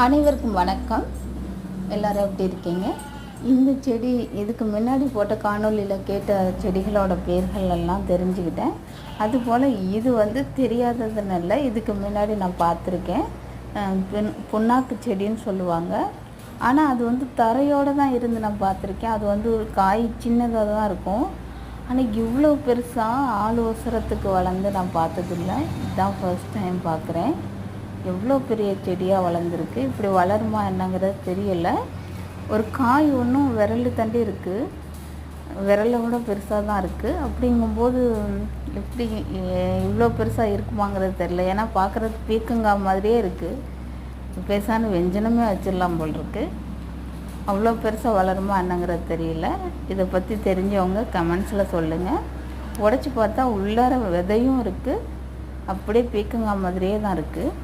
அனைவருக்கும் வணக்கம். எல்லோரும் எப்படி இருக்கீங்க? இந்த செடி இதுக்கு முன்னாடி போட்ட காணொலியில் கேட்ட செடிகளோட பேர்கள் எல்லாம் தெரிஞ்சுக்கிட்டேன். அதுபோல் இது தெரியாததுனால இதுக்கு முன்னாடி நான் பார்த்துருக்கேன். புண்ணாக்கு செடின்னு சொல்லுவாங்க. ஆனால் அது தரையோடு தான் இருந்து நான் பார்த்துருக்கேன். அது காய் சின்னதாக தான் இருக்கும். ஆனால் இவ்வளோ பெருசாக ஆள் அவசரத்துக்கு வளர்ந்து நான் பார்த்ததில்லை. இதுதான் ஃபர்ஸ்ட் டைம் பார்க்குறேன். எவ்வளோ பெரிய செடியாக வளர்ந்துருக்கு. இப்படி வளருமா என்னங்கிறது தெரியலை. ஒரு காய் ஒன்றும் விரல் தண்டி இருக்குது, விரலை விட பெருசாக தான் இருக்குது. அப்படிங்கும்போது எப்படி இவ்வளோ பெருசாக இருக்குமாங்கிறது தெரியல. ஏன்னா பார்க்குறது பீக்கங்காய் மாதிரியே இருக்குது. பேசான வெஞ்சனமே வச்சிடலாம் போல் இருக்குது. அவ்வளோ பெருசாக வளருமா என்னங்கிறது தெரியல. இதை பற்றி தெரிஞ்சவங்க கமெண்ட்ஸில் சொல்லுங்கள். உடச்சி பார்த்தா உள்ளார விதையும் இருக்குது, அப்படியே பீக்கங்காய் மாதிரியே தான் இருக்குது.